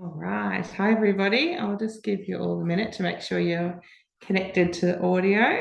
All right. Hi, everybody. I'll just give you all a minute to make sure you're connected to the audio.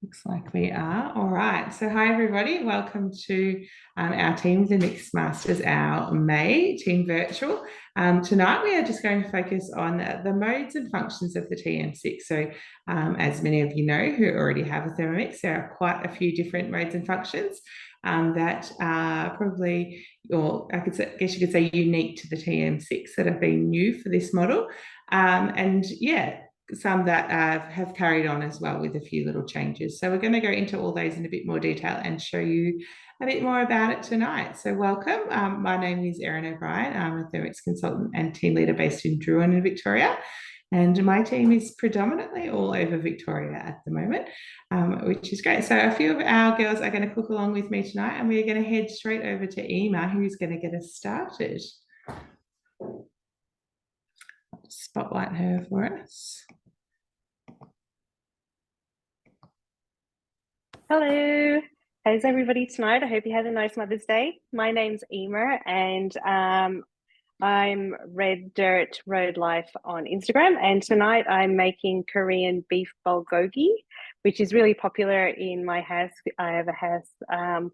Looks like we are. All right. So, hi, everybody. Welcome to our Team the Mixed Masters, our May Team Virtual. Tonight, we are just going to focus on the modes and functions of the TM6. So, as many of you know who already have a Thermomix, there are quite a few different modes and functions that are probably, or guess you could say, unique to the TM6 that have been new for this model. And yeah, some that have carried on as well with a few little changes. So we're going to go into all those in a bit more detail and show you a bit more about it tonight. So welcome. My name is Erin O'Brien. I'm a Thermix consultant and team leader based in Druin in Victoria. And my team is predominantly all over Victoria at the moment, which is great. So a few of our girls are going to cook along with me tonight, and we're going to head straight over to Emma, who's going to get us started. I'll spotlight her for us. Hello, how's everybody tonight? I hope you had a nice Mother's Day. My name's Emer, and I'm Red Dirt Road Life on Instagram. And tonight I'm making Korean beef bulgogi, which is really popular in my house. I have a house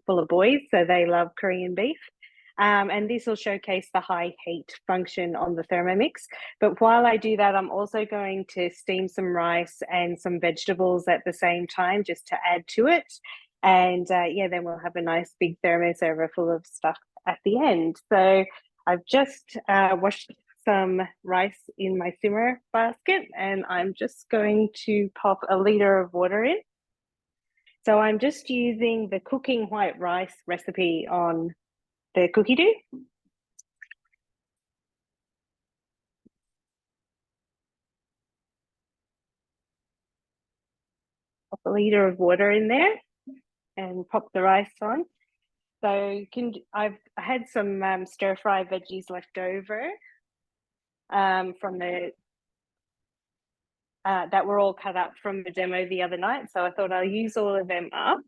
full of boys, so they love Korean beef. And this will showcase the high heat function on the Thermomix. But while I do that, I'm also going to steam some rice and some vegetables at the same time just to add to it. And yeah, then we'll have a nice big thermos over full of stuff at the end. So I've just washed some rice in my simmer basket, and I'm just going to pop a liter of water in. So I'm just using the cooking white rice recipe on the Cookidoo. Pop a liter of water in there and pop the rice on. So you can. I've had some stir fry veggies left over from the that were all cut up from the demo the other night. So I thought I'll use all of them up,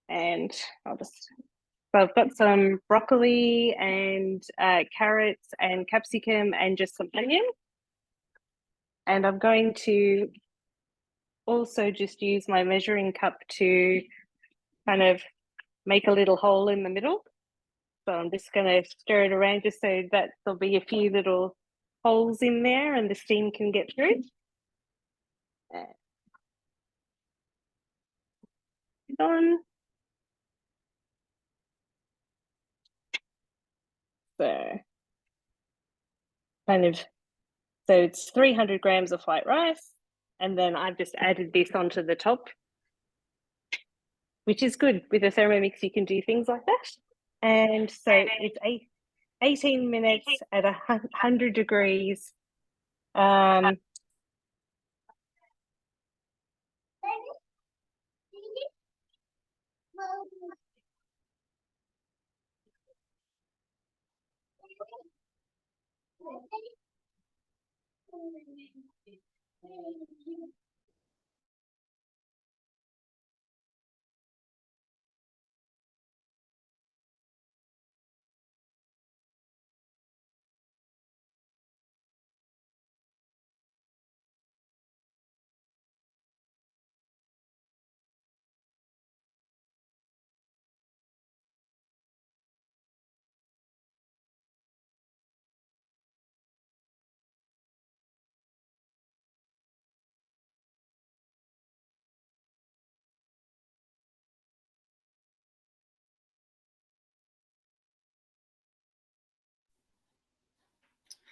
and I'll just. So I've got some broccoli and carrots and capsicum and just some onion. And I'm going to also just use my measuring cup to kind of make a little hole in the middle. So I'm just going to stir it around just so that there'll be a few little holes in there and the steam can get through. On. So kind of, so it's 300 grams of white rice, and then I've just added this onto the top, which is good. With a Thermomix, you can do things like that. And so it's 18 minutes at 100 degrees.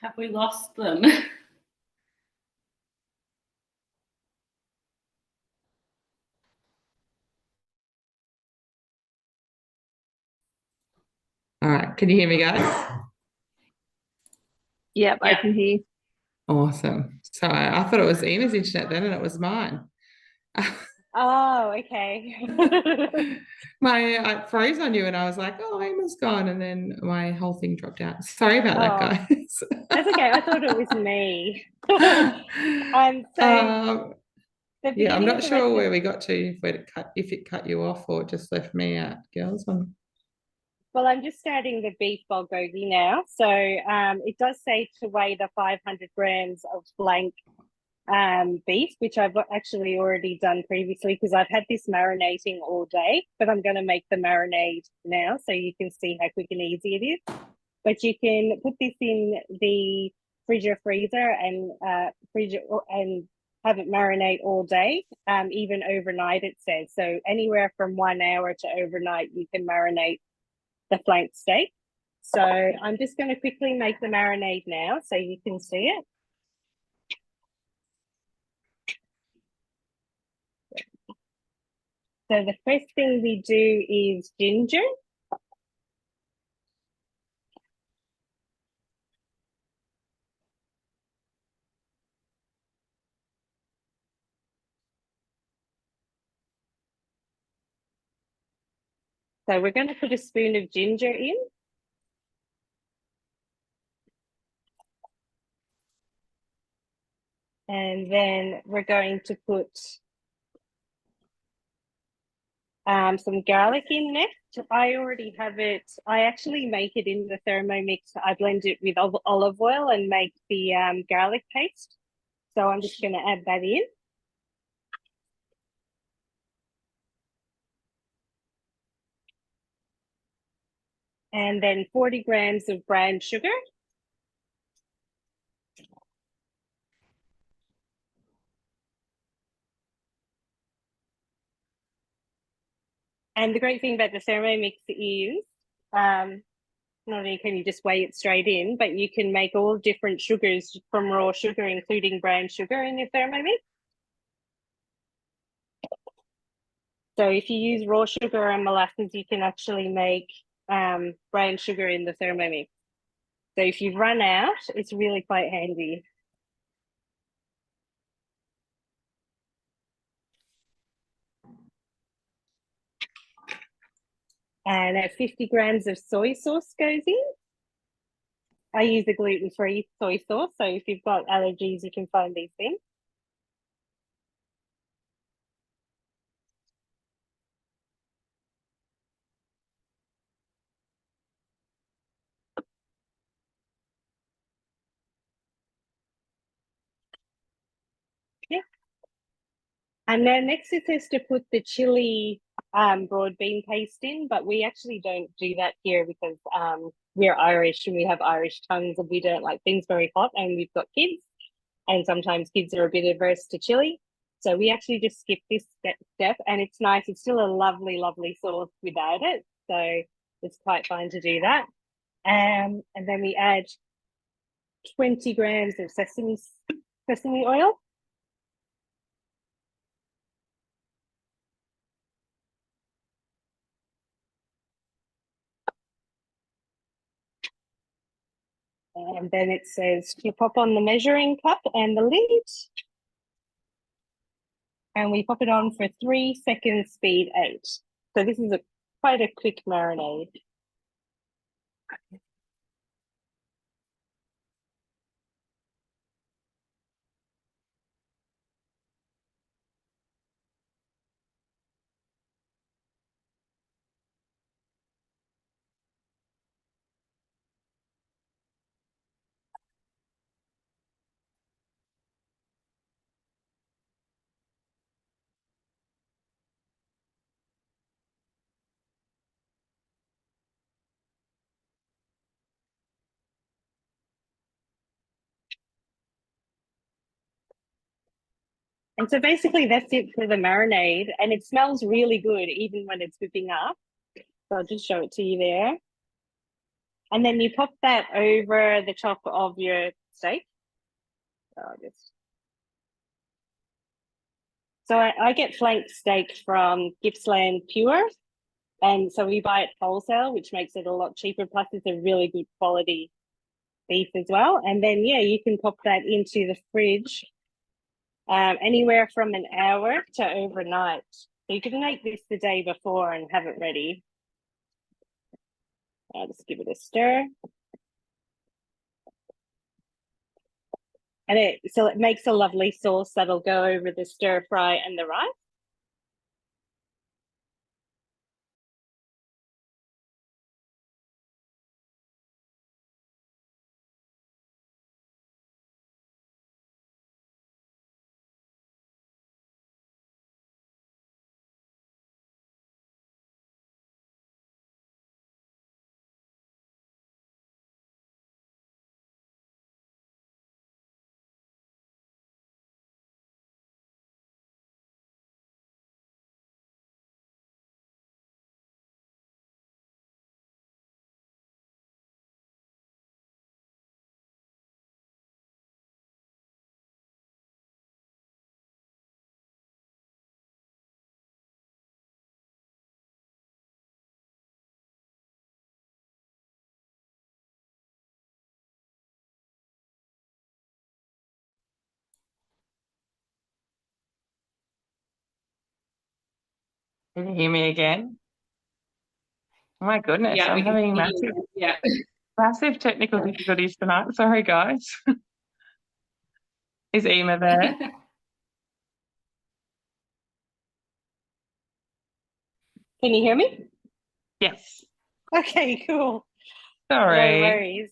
Have we lost them? All right. Can you hear me, guys? Yep, I can hear. Awesome. So I thought it was Emma's internet then, and it was mine. Oh, okay. I froze on you, and I was like, "Oh, Emma's gone," and then my whole thing dropped out. Sorry about that, guys. That's okay. I thought it was me. So The Yeah, I'm beginning not of the sure where recipe. we got to, if it cut you off or just left me out, girls. Well, I'm just starting the beef bulgogi now. So it does say to weigh the 500 grams of flank beef, which I've actually already done previously because I've had this marinating all day, but I'm going to make the marinade now so you can see how quick and easy it is. But you can put this in the fridge or freezer and have it marinate all day, even overnight, it says. So anywhere from 1 hour to overnight, you can marinate the flank steak. So I'm just going to quickly make the marinade now so you can see it. So the first thing we do is ginger. So we're going to put a spoon of ginger in. And then we're going to put some garlic in next. I already have it. I actually make it in the Thermomix. I blend it with olive oil and make the garlic paste. So I'm just going to add that in. And then 40 grams of brown sugar. And the great thing about the Thermomix is not only can you just weigh it straight in, but you can make all different sugars from raw sugar, including brown sugar in your Thermomix. So if you use raw sugar and molasses, you can actually make brown sugar in the Thermomix. So if you run out, it's really quite handy. And 50 grams of soy sauce goes in. I use a gluten-free soy sauce, so if you've got allergies, you can find these things. Yeah. And then next it says to put the chili broad bean paste in, but we actually don't do that here because we're Irish and we have Irish tongues and we don't like things very hot, and we've got kids and sometimes kids are a bit averse to chili. So we actually just skip this step, and it's nice. It's still a lovely, lovely sauce without it. So it's quite fine to do that. And then we add 20 grams of sesame oil. And then it says to pop on the measuring cup and the lid. And we pop it on for 3 seconds, speed 8. So this is quite a quick marinade. And so basically that's it for the marinade, and it smells really good even when it's whipping up. So I'll just show it to you there. And then you pop that over the top of your steak. So I get flank steak from Gippsland Pure, and so we buy it wholesale, which makes it a lot cheaper. Plus, it's a really good quality beef as well. And then yeah, you can pop that into the fridge anywhere from an hour to overnight. So you can make this the day before and have it ready. I'll just give it a stir. And it makes a lovely sauce that'll go over the stir fry and the rice. Can you hear me again? Oh my goodness, Yeah, I'm we can having hear you. Yeah. massive technical difficulties tonight. Sorry, guys. Is Ema there? Can you hear me? Yes. Okay, cool. No Sorry. worries.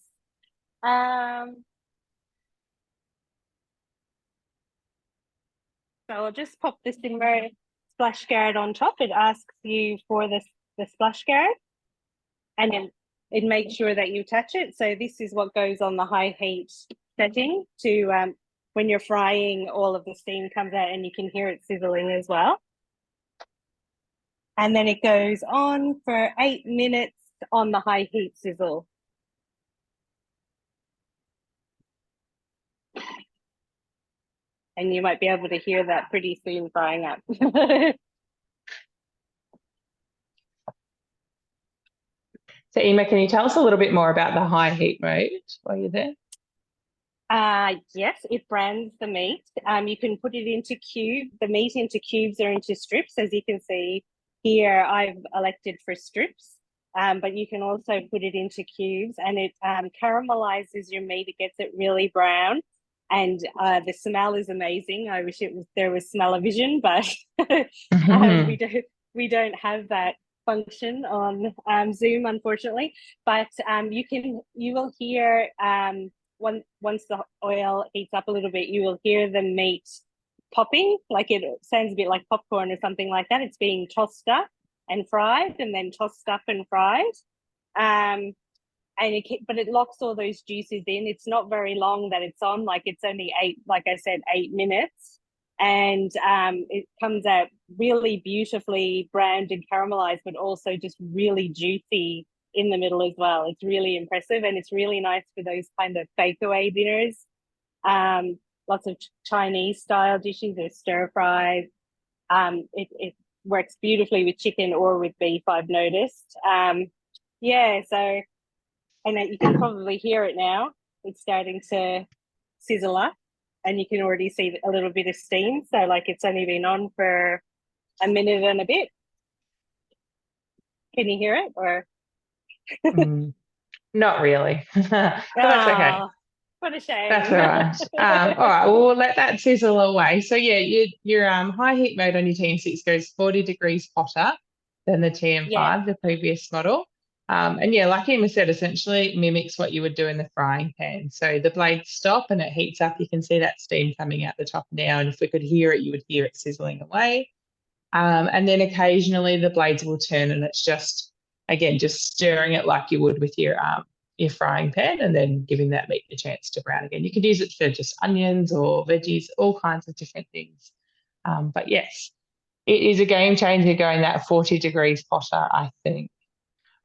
So I'll just pop this in my splash guard on top. It asks you for the splash guard, and then it makes sure that you attach it. So this is what goes on the high heat setting to when you're frying, all of the steam comes out and you can hear it sizzling as well. And then it goes on for 8 minutes on the high heat sizzle. And you might be able to hear that pretty soon frying up. So, Ema, can you tell us a little bit more about the high heat mode while you're there? Yes, it brands the meat. You can put it into the meat into cubes or into strips. As you can see here, I've elected for strips, but you can also put it into cubes, and it caramelizes your meat. It gets it really brown, and the smell is amazing. I wish there was smell-o-vision, but we don't have that function on Zoom, unfortunately. But you will hear once the oil heats up a little bit, you will hear the meat popping. Like, it sounds a bit like popcorn or something like that. It's being tossed up and fried, and then tossed up and fried. But it locks all those juices in. It's not very long that it's on. Like, it's only 8 minutes. And it comes out really beautifully browned and caramelized, but also just really juicy in the middle as well. It's really impressive, and it's really nice for those kind of takeaway dinners. Lots of Chinese style dishes or stir fries. It works beautifully with chicken or with beef, I've noticed. Yeah, so, and you can probably hear it now. It's starting to sizzle up, and you can already see a little bit of steam. So, like, it's only been on for a minute and a bit. Can you hear it? Or Not really, but that's okay. What a shame. That's all right. All right, well, we'll let that sizzle away. So yeah, your high heat mode on your TM6 goes 40 degrees hotter than the TM5, the previous model. And yeah, like Emma said, essentially it mimics what you would do in the frying pan. So the blades stop and it heats up. You can see that steam coming out the top now. And if we could hear it, you would hear it sizzling away. And then occasionally the blades will turn, and it's just, again, just stirring it like you would with your frying pan, and then giving that meat a chance to brown again. You could use it for just onions or veggies, all kinds of different things. But yes, it is a game changer going that 40 degrees hotter, I think.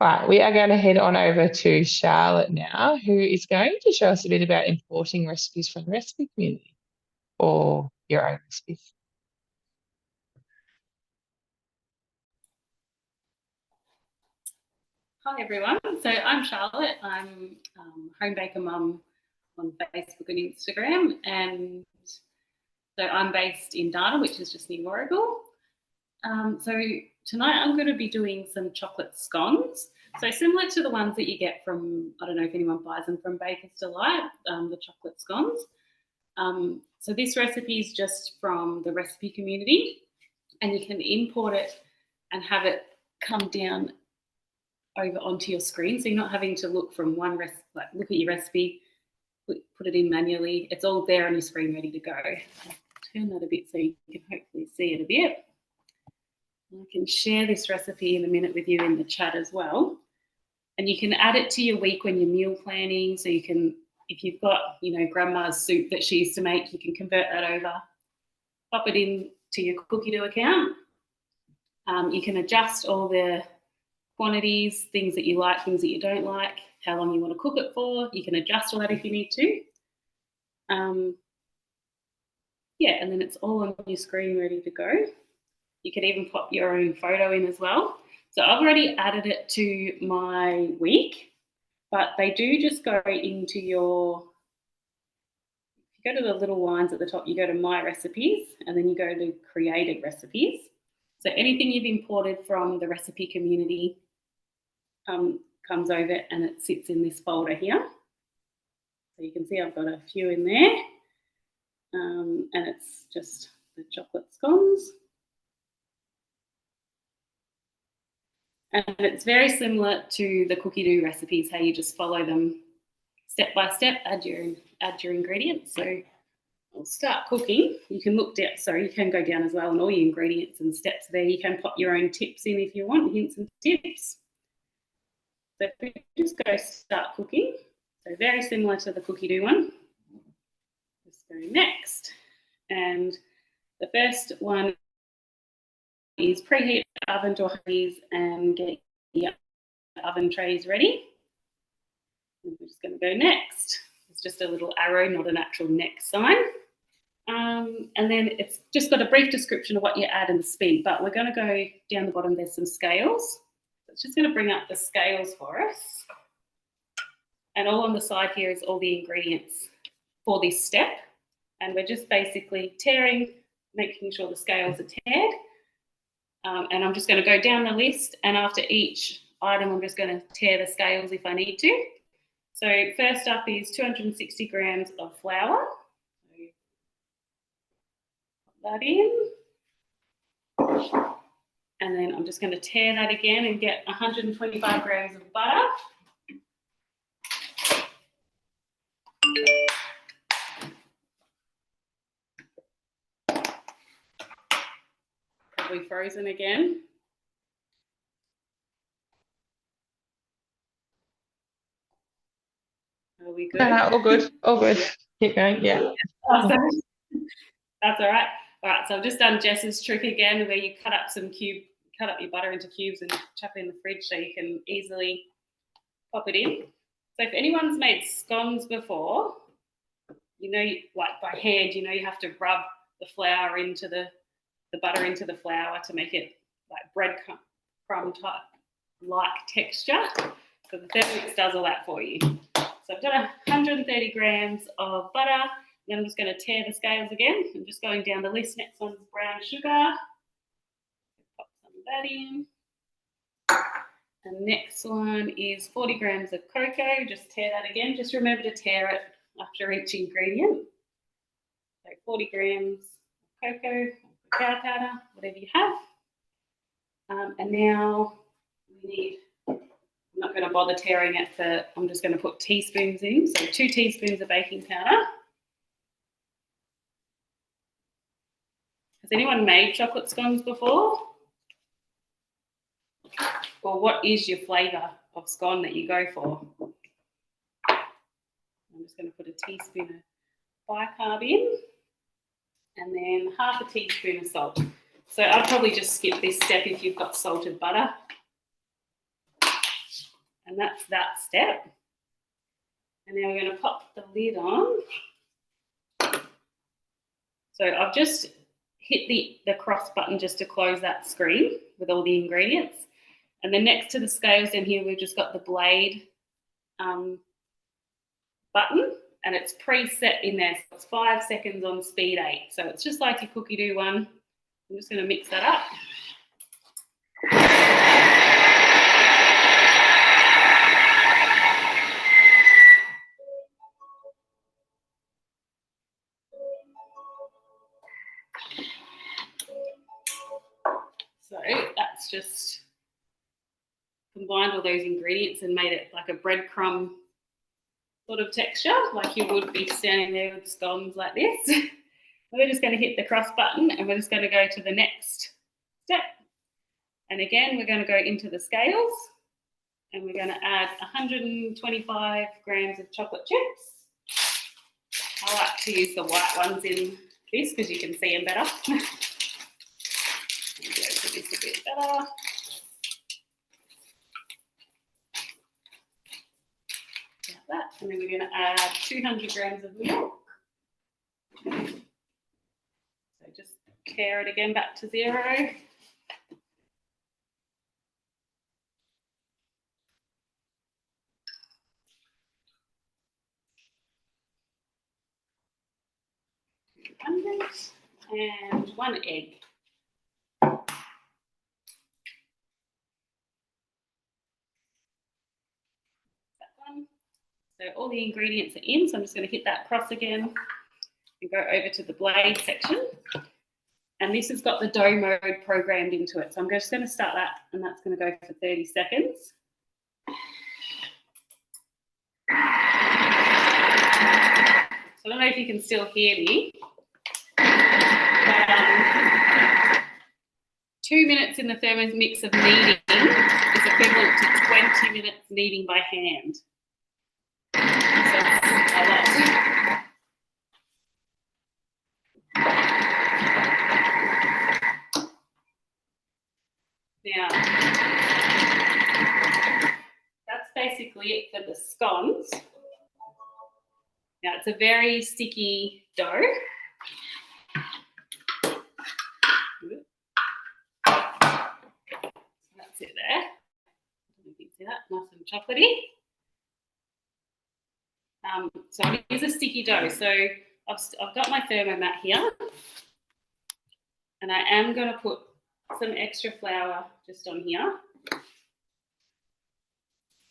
Right, we are going to head on over to Charlotte now, who is going to show us a bit about importing recipes from the recipe community, or your own recipes. Hi everyone. So I'm Charlotte. I'm home baker mum on Facebook and Instagram, and so I'm based in Darna, which is just near Warragul. So tonight I'm going to be doing some chocolate scones. So similar to the ones that you get from, I don't know if anyone buys them from Baker's Delight, the chocolate scones. So this recipe is just from the recipe community, and you can import it and have it come down over onto your screen. So you're not having to look from one recipe, like look at your recipe, put it in manually. It's all there on your screen ready to go. I'll turn that a bit so you can hopefully see it a bit. I can share this recipe in a minute with you in the chat as well. And you can add it to your week when you're meal planning. So you can, if you've got, you know, grandma's soup that she used to make, you can convert that over, pop it in to your Cookidoo account. You can adjust all the quantities, things that you like, things that you don't like, how long you want to cook it for. You can adjust all that if you need to. Yeah, and then it's all on your screen ready to go. You can even pop your own photo in as well. So I've already added it to my week, but they do just go into your, if you go to the little lines at the top, you go to My Recipes, and then you go to Created Recipes. So anything you've imported from the recipe community comes over and it sits in this folder here. So you can see I've got a few in there, and it's just the chocolate scones. And it's very similar to the Cookidoo recipes, how you just follow them step by step, add your ingredients. So I'll start cooking. You can look down, sorry, you can go down as well on all your ingredients and steps there. You can pop your own tips in if you want, hints and tips. So if we just go start cooking, so very similar to the Cookidoo one. Let's go next. And the first one is preheat oven to 100 and get your oven trays ready. And we're just going to go next. It's just a little arrow, not an actual next sign. And then it's just got a brief description of what you add and the speed, but we're going to go down the bottom, there's some scales. It's just going to bring up the scales for us. And all on the side here is all the ingredients for this step. And we're just basically tearing, making sure the scales are teared. And I'm just going to go down the list, and after each item, I'm just going to tear the scales if I need to. So first up is 260 grams of flour. So put that in. And then I'm just going to tear that again and get 125 grams of butter. Probably frozen again. Are we good? All good. All good. Keep going. Yeah. Oh, that's all right. All right, so I've just done Jess's trick again, where you cut up your butter into cubes and chuck it in the fridge so you can easily pop it in. So if anyone's made scones before, you know, like by hand, you know, you have to rub the flour into the butter into the flour to make it like breadcrumb type like texture. So the Thermomix does all that for you. So I've done 130 grams of butter. Then I'm just going to tear the scales again. I'm just going down the list. Next one's brown sugar. Pop some of that in. And next one is 40 grams of cocoa. Just tear that again. Just remember to tear it after each ingredient. So 40 grams of cocoa, cacao powder, whatever you have. And now we need, I'm not going to bother tearing it, I'm just going to put teaspoons in. So 2 teaspoons of baking powder. Has anyone made chocolate scones before? Or what is your flavour of scone that you go for? I'm just going to put a teaspoon of bicarb in, and then half a teaspoon of salt. So I'd probably just skip this step if you've got salted butter. And that's that step. And now we're going to pop the lid on. So I've just hit the cross button just to close that screen with all the ingredients. And then next to the scales down here, we've just got the blade button, and it's preset in there. So it's 5 seconds on speed 8. So it's just like your Cookidoo one. I'm just going to mix that up. that's just combined all those ingredients and made it like a breadcrumb sort of texture, like you would be standing there with scones like this. We're just going to hit the cross button and we're just going to go to the next step. And again, we're going to go into the scales and we're going to add 125 grams of chocolate chips. I like to use the white ones in this because you can see them better. Go for this a bit better. Like that. And then we're going to add 200 grams of milk. So just carry it again back to 0. And 1 egg. That one. So all the ingredients are in, so I'm just going to hit that cross again and go over to the blade section. And this has got the dough mode programmed into it. So I'm just going to start that, and that's going to go for 30 seconds. So I don't know if you can still hear me. 2 minutes in the Thermomix of kneading is equivalent to 20 minutes kneading by hand. So a lot. Now, that's basically it for the scones. Now, it's a very sticky dough. That's it there. You can see that, nice and chocolatey. So it is a sticky dough. So I've got my thermomat here, and I am going to put some extra flour just on here,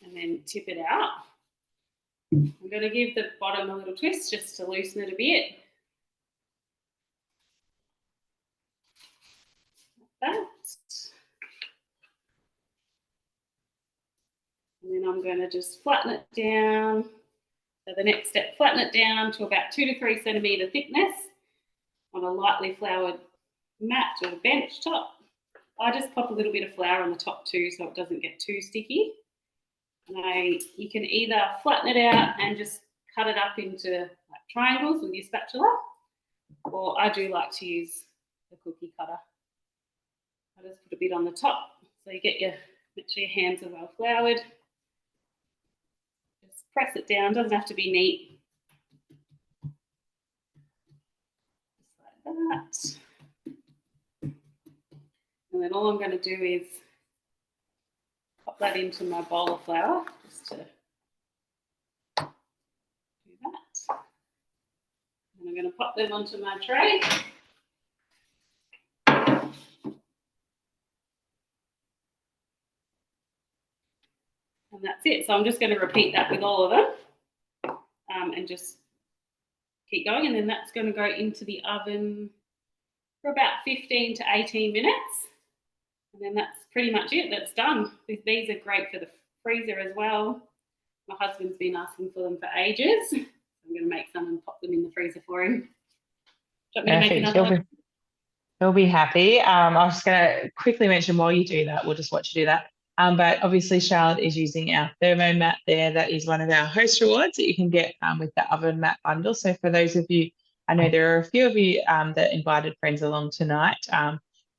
and then tip it out. I'm going to give the bottom a little twist just to loosen it a bit. Like that. And then I'm going to just flatten it down. So the next step, flatten it down to about 2 to 3 centimetre thickness on a lightly floured mat or bench top. I just pop a little bit of flour on the top too so it doesn't get too sticky. And you can either flatten it out and just cut it up into like triangles with your spatula, or I do like to use the cookie cutter. I just put a bit on the top so you get make sure your hands are well floured. Just press it down, doesn't have to be neat. Just like that. And then all I'm going to do is pop that into my bowl of flour just to do that. And I'm going to pop them onto my tray. And that's it. So I'm just going to repeat that with all of them and just keep going. And then that's going to go into the oven for about 15 to 18 minutes. And then that's pretty much it. That's done. These are great for the freezer as well. My husband's been asking for them for ages. I'm going to make some and pop them in the freezer for him. Do you want me to make another one? He'll be happy. I was just going to quickly mention while you do that, we'll just watch you do that. But obviously Charlotte is using our thermomat there. That is one of our host rewards that you can get with the oven mat bundle. So for those of you, I know there are a few of you that invited friends along tonight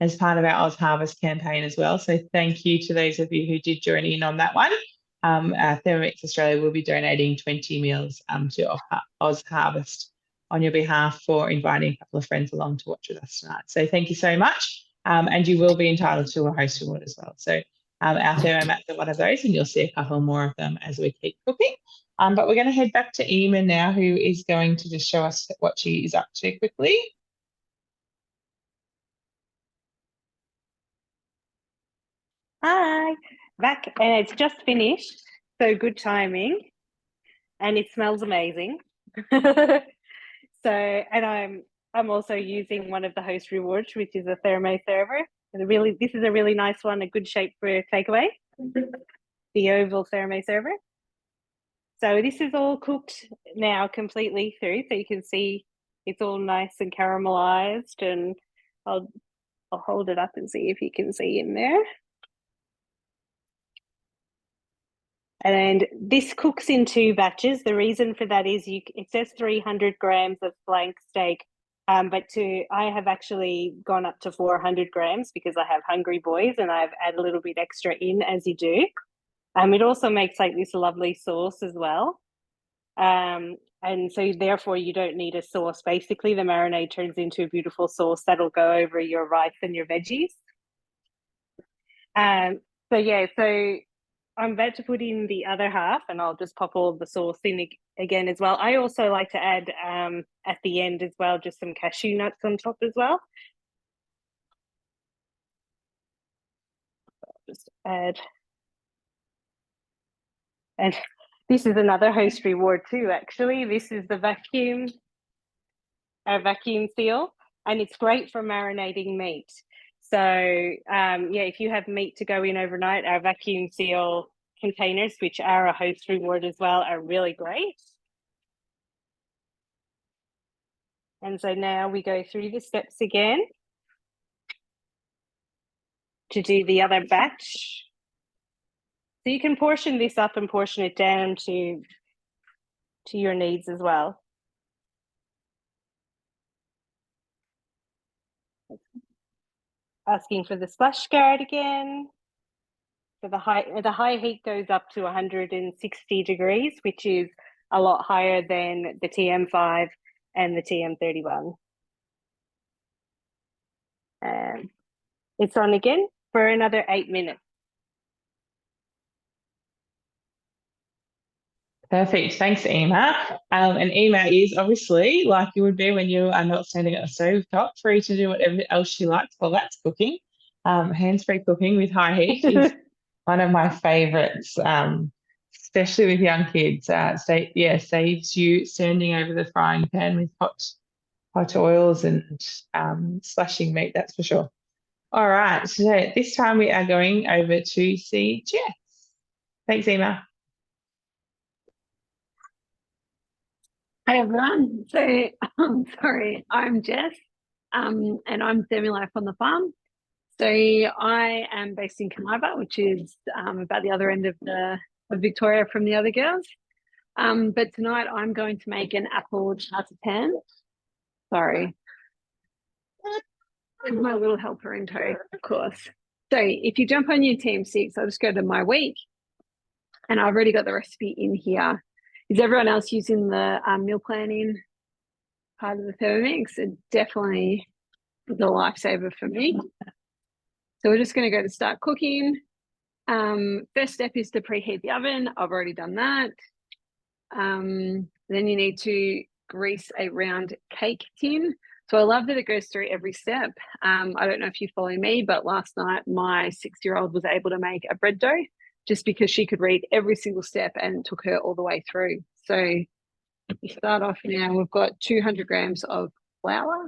as part of our Oz Harvest campaign as well. So thank you to those of you who did join in on that one. Thermomix Australia will be donating 20 meals to Oz Harvest on your behalf for inviting a couple of friends along to watch with us tonight. So thank you so much. And you will be entitled to a host reward as well. So our thermomats are one of those, and you'll see a couple more of them as we keep cooking. But we're going to head back to Eamon now, who is going to just show us what she is up to quickly. Hi, back, and it's just finished. So good timing, and it smells amazing. So, and I'm also using one of the host rewards, which is a thermo server. This is a really nice one, a good shape for takeaway. The oval ferme server. So this is all cooked now completely through, so you can see it's all nice and caramelized, and I'll hold it up and see if you can see in there. And this cooks in 2 batches. The reason for that is it says 300 grams of flank steak, but I have actually gone up to 400 grams because I have hungry boys, and I've added a little bit extra in as you do. It also makes like this lovely sauce as well. And so therefore you don't need a sauce. Basically, the marinade turns into a beautiful sauce that'll go over your rice and your veggies. So yeah, so I'm about to put in the other half, and I'll just pop all the sauce in again as well. I also like to add at the end as well, just some cashew nuts on top as well. I'll just add. And this is another host reward too, actually. This is the vacuum seal, and it's great for marinating meat. So yeah, if you have meat to go in overnight, our vacuum seal containers, which are a host reward as well, are really great. And so now we go through the steps again to do the other batch. So you can portion this up and portion it down to your needs as well. Asking for the splash guard again. So the high heat goes up to 160 degrees, which is a lot higher than the TM5 and the TM31. It's on again for another 8 minutes. Perfect. Thanks, Emma. And Emma is obviously, like you would be when you are not standing at a stove top, free to do whatever else she likes while that's cooking. Hands-free cooking with high heat is one of my favourites, especially with young kids. Saves you standing over the frying pan with hot oils and slashing meat, that's for sure. All right, so this time we are going over to see Jess. Thanks, Emma. Hi everyone. So sorry, I'm Jess, and I'm semi-life on the farm. So I am based in Caniva, which is about the other end of Victoria from the other girls. But tonight I'm going to make an apple tartatan. Sorry, with my little helper in tow, of course. So if you jump on your TM6, I'll just go to my week, and I've already got the recipe in here. Is everyone else using the meal planning part of the Thermomix? It definitely is a lifesaver for me. So we're just going to go to start cooking. First step is to preheat the oven. I've already done that. Then you need to grease a round cake tin. So I love that it goes through every step. I don't know if you follow me, but last night my 6-year-old was able to make a bread dough just because she could read every single step, and it took her all the way through. So we start off now. We've got 200 grams of flour.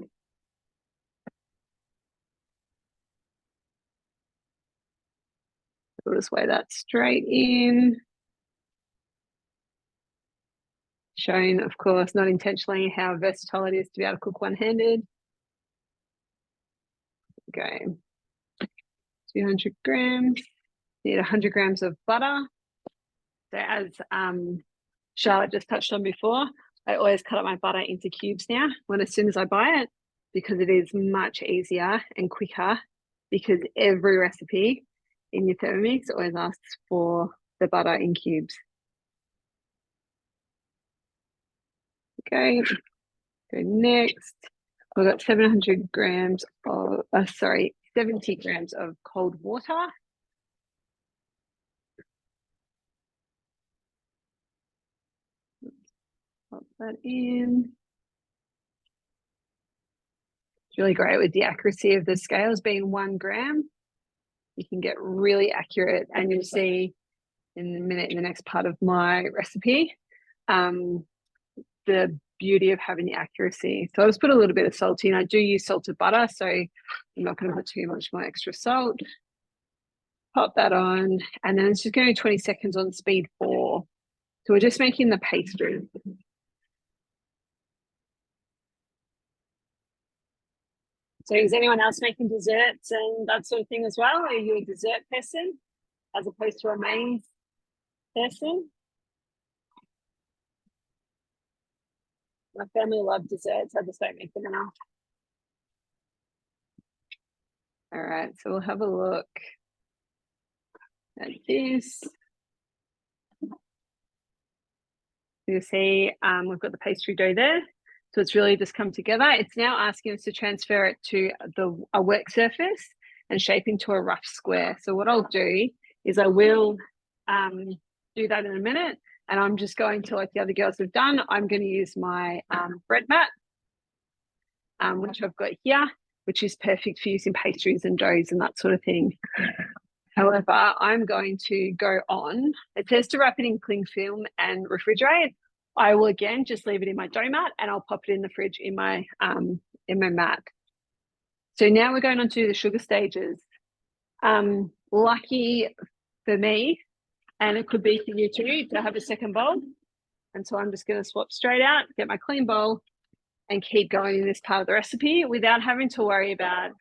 We'll just weigh that straight in. Showing, of course, not intentionally how versatile it is to be able to cook one-handed. Okay, 200 grams. Need 100 grams of butter. So as Charlotte just touched on before, I always cut up my butter into cubes now as soon as I buy it, because it is much easier and quicker, because every recipe in your Thermomix always asks for the butter in cubes. Okay, go next. We've got 70 grams of cold water. Pop that in. It's really great with the accuracy of the scales being 1 gram. You can get really accurate, and you'll see in a minute in the next part of my recipe. the beauty of having the accuracy. So I'll just put a little bit of salt in. I do use salted butter, so I'm not going to put too much more extra salt. Pop that on, and then it's just going to be 20 seconds on speed 4. So we're just making the pastry. So is anyone else making desserts and that sort of thing as well? Are you a dessert person as opposed to a main person? My family love desserts. I just don't make them enough. All right, so we'll have a look at this. You see, we've got the pastry dough there. So it's really just come together. It's now asking us to transfer it to a work surface and shape into a rough square. So what I'll do is I will do that in a minute. And I'm just going to, like the other girls have done, I'm going to use my bread mat, which I've got here, which is perfect for using pastries and doughs and that sort of thing. However, I'm going to go on. It says to wrap it in cling film and refrigerate. I will again just leave it in my dough mat and I'll pop it in the fridge in my mat. So now we're going on to the sugar stages. Lucky for me, and it could be for you too, to have a second bowl. And so I'm just going to swap straight out, get my clean bowl, and keep going in this part of the recipe without having to worry about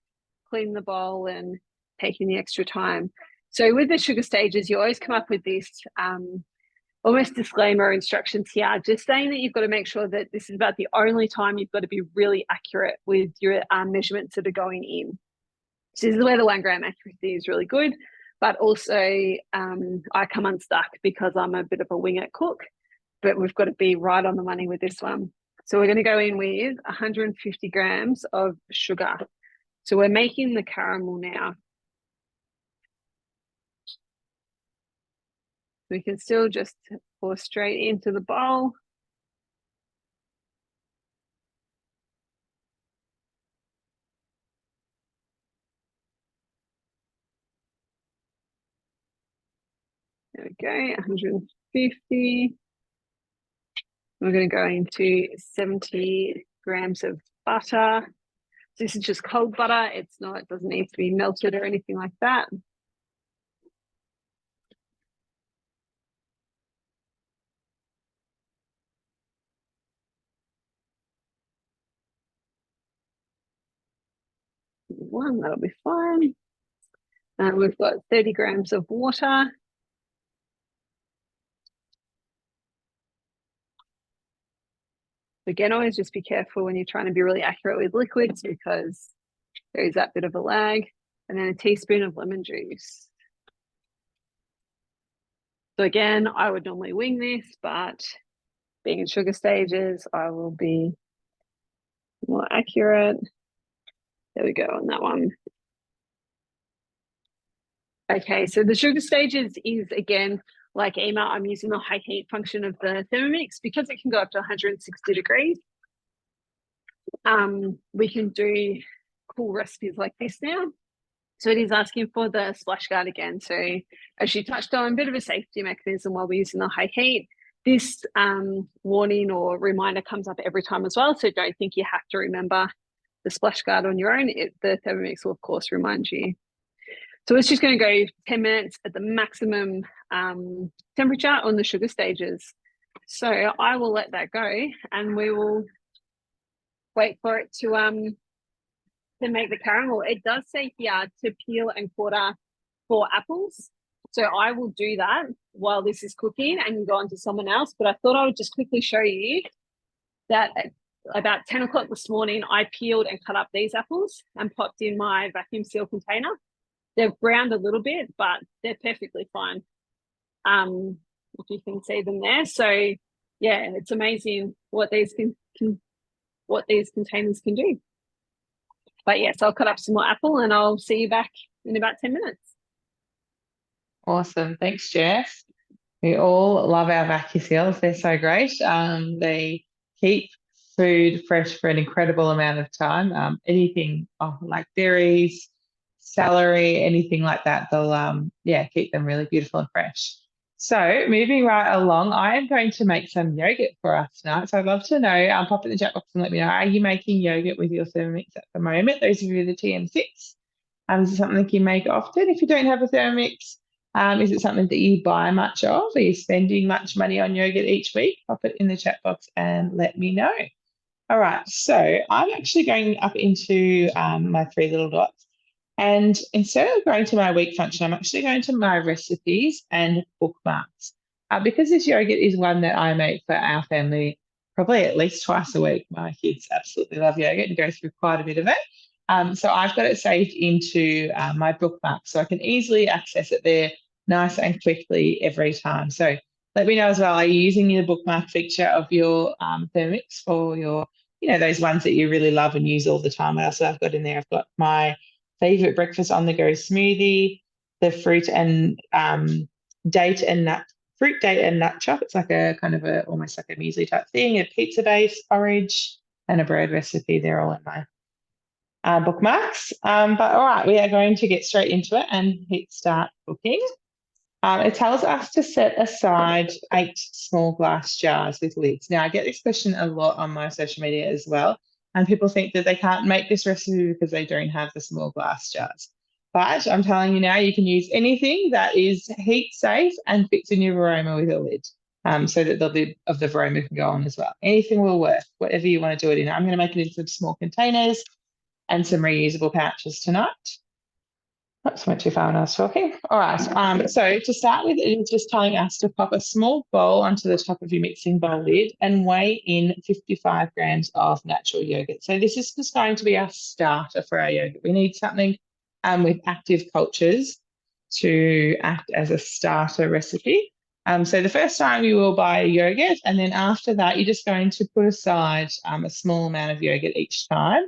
cleaning the bowl and taking the extra time. So with the sugar stages, you always come up with this almost disclaimer instructions here, just saying that you've got to make sure that this is about the only time you've got to be really accurate with your measurements that are going in. So this is where the 1 gram accuracy is really good, but also I come unstuck because I'm a bit of a winger cook, but we've got to be right on the money with this one. So we're going to go in with 150 grams of sugar. So we're making the caramel now. We can still just pour straight into the bowl. There we go, 150. We're going to go into 70 grams of butter. This is just cold butter. It doesn't need to be melted or anything like that. That'll be fine. And we've got 30 grams of water. Again, always just be careful when you're trying to be really accurate with liquids because there is that bit of a lag. And then a teaspoon of lemon juice. So again, I would normally wing this, but being in sugar stages, I will be more accurate. There we go on that one. Okay, so the sugar stages is, again, like Emma, I'm using the high heat function of the Thermomix because it can go up to 160 degrees. We can do cool recipes like this now. So it is asking for the splash guard again. So as you touched on, a bit of a safety mechanism while we're using the high heat. This warning or reminder comes up every time as well. So don't think you have to remember the splash guard on your own. The Thermomix will, of course, remind you. So it's just going to go 10 minutes at the maximum temperature on the sugar stages. So I will let that go and we will wait for it to make the caramel. It does say here to peel and quarter 4 apples. So I will do that while this is cooking and go on to someone else. But I thought I would just quickly show you that at about 10 o'clock this morning, I peeled and cut up these apples and popped in my vacuum seal container. They've browned a little bit, but they're perfectly fine. If you can see them there. So yeah, it's amazing what these containers can do. But yes, I'll cut up some more apple and I'll see you back in about 10 minutes. Awesome. Thanks, Jess. We all love our vacuum seals. They're so great. They keep food fresh for an incredible amount of time. Anything like berries, celery, anything like that, they'll keep them really beautiful and fresh. So moving right along, I am going to make some yogurt for us tonight. So I'd love to know, pop in the chat box and let me know, are you making yogurt with your Thermomix at the moment? Those of you with the TM6, is it something you make often? If you don't have a Thermomix, is it something that you buy much of? Are you spending much money on yogurt each week? Pop it in the chat box and let me know. All right, so I'm actually going up into my three little dots. And instead of going to my week function, I'm actually going to my recipes and bookmarks. Because this yogurt is one that I make for our family probably at least twice a week. My kids absolutely love yogurt and go through quite a bit of it. So I've got it saved into my bookmarks so I can easily access it there nice and quickly every time. So let me know as well, are you using the bookmark feature of your Thermomix for your, those ones that you really love and use all the time? What else I've got in there? I've got my favorite breakfast on the go smoothie, the fruit, date and nut chop. It's like a kind of almost like a muesli type thing, a pizza base, porridge, and a bread recipe. They're all in my bookmarks. But all right, we are going to get straight into it and hit start cooking. It tells us to set aside 8 small glass jars with lids. Now, I get this question a lot on my social media as well, and people think that they can't make this recipe because they don't have the small glass jars. But I'm telling you now, you can use anything that is heat safe and fits in your Varoma with a lid, so that the lid of the Varoma can go on as well. Anything will work, whatever you want to do it in. I'm going to make it in some small containers and some reusable pouches tonight. That's went too far when I was talking. All right. So to start with, it is just telling us to pop a small bowl onto the top of your mixing bowl lid and weigh in 55 grams of natural yogurt. So this is just going to be our starter for our yogurt. We need something with active cultures to act as a starter recipe. So the first time you will buy a yogurt, and then after that, you're just going to put aside a small amount of yogurt each time.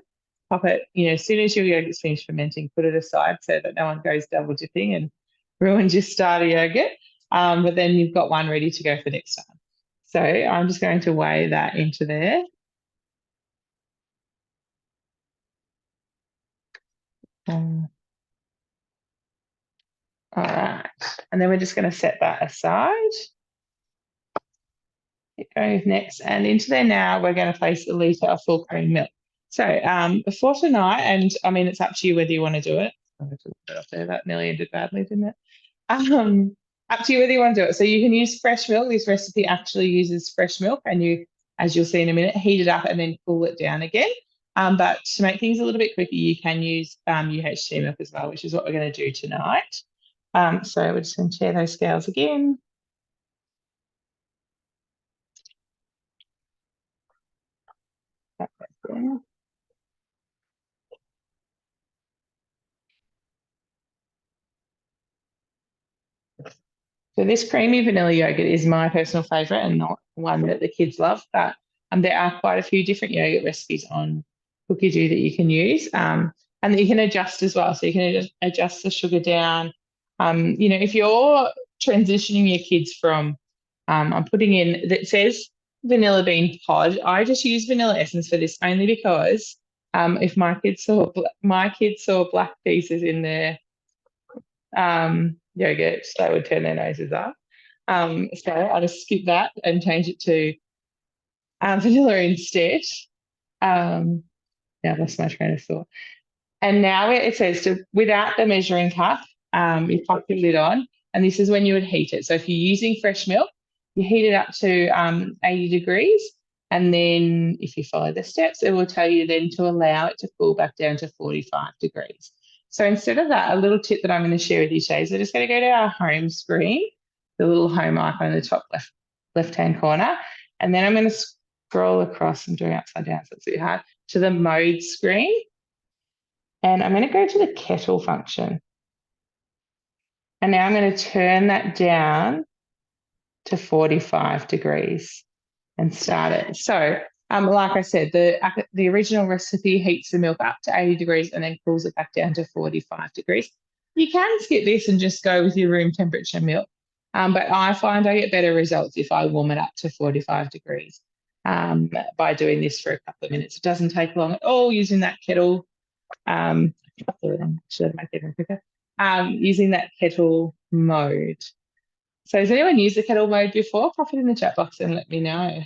Pop it, as soon as your yogurt's finished fermenting, put it aside so that no one goes double dipping and ruins your starter yogurt. But then you've got one ready to go for next time. So I'm just going to weigh that into there. All right. And then we're just going to set that aside. Going with next. And into there now, we're going to place a litre of full cream milk. So for tonight, and I mean, it's up to you whether you want to do it. I'm going to put it up there. That nearly ended badly, didn't it? Up to you whether you want to do it. So you can use fresh milk. This recipe actually uses fresh milk, and you, as you'll see in a minute, heat it up and then cool it down again. But to make things a little bit quicker, you can use UHT milk as well, which is what we're going to do tonight. So we're just going to share those scales again. So this creamy vanilla yogurt is my personal favourite and not one that the kids love, but there are quite a few different yogurt recipes on Cookidoo that you can use and that you can adjust as well. So you can adjust the sugar down. If you're transitioning your kids from, I'm putting in, that says vanilla bean pod, I just use vanilla essence for this only because if my kids saw black pieces in their yogurt, they would turn their noses up. So I'll just skip that and change it to vanilla instead. Now I've lost my train of thought. And now it says without the measuring cup, you pop your lid on, and this is when you would heat it. So if you're using fresh milk, you heat it up to 80 degrees, and then if you follow the steps, it will tell you then to allow it to cool back down to 45 degrees. So instead of that, a little tip that I'm going to share with you today is we're just going to go to our home screen, the little home icon in the top left-hand corner, and then I'm going to scroll across. I'm doing upside down, so it's a bit hard, to the mode screen. And I'm going to go to the kettle function. And now I'm going to turn that down to 45 degrees and start it. So like I said, the original recipe heats the milk up to 80 degrees and then cools it back down to 45 degrees. You can skip this and just go with your room temperature milk. But I find I get better results if I warm it up to 45 degrees by doing this for a couple of minutes. It doesn't take long at all using that kettle. Should I make it quicker? Using that kettle mode. So has anyone used the kettle mode before? Pop it in the chat box and let me know.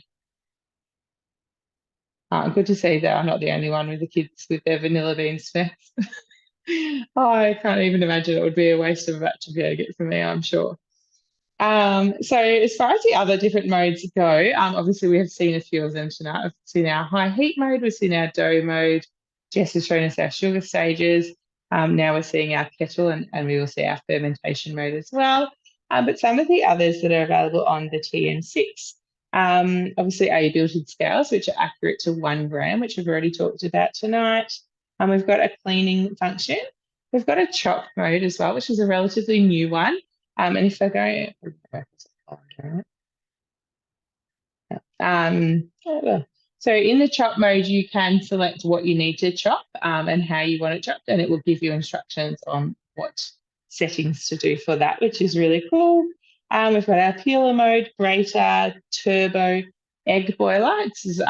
Good to see that I'm not the only one with the kids with their vanilla bean smiths. I can't even imagine it would be a waste of a batch of yogurt for me, I'm sure. So as far as the other different modes go, obviously we have seen a few of them tonight. We've seen our high heat mode, we've seen our dough mode, Jess has shown us our sugar stages. Now we're seeing our kettle and we will see our fermentation mode as well. But some of the others that are available on the TM6, obviously our built-in scales, which are accurate to 1 gram, which we've already talked about tonight. We've got a cleaning function. We've got a chop mode as well, which is a relatively new one. And if I go, so in the chop mode, you can select what you need to chop and how you want it chopped, and it will give you instructions on what settings to do for that, which is really cool. We've got our peeler mode, grater, turbo, egg boiler. This is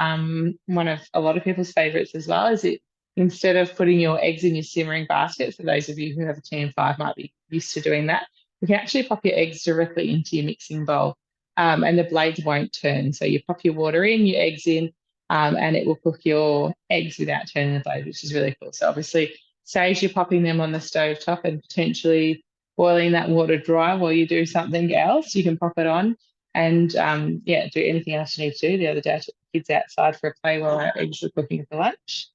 one of a lot of people's favourites as well. Is it instead of putting your eggs in your simmering basket, for those of you who have a TM5 might be used to doing that, you can actually pop your eggs directly into your mixing bowl and the blades won't turn. So you pop your water in, your eggs in, and it will cook your eggs without turning the blade, which is really cool. So obviously, say as you're popping them on the stove top and potentially boiling that water dry while you do something else, you can pop it on and yeah, do anything else you need to do. The other day I took the kids outside for a play while our eggs were cooking for lunch.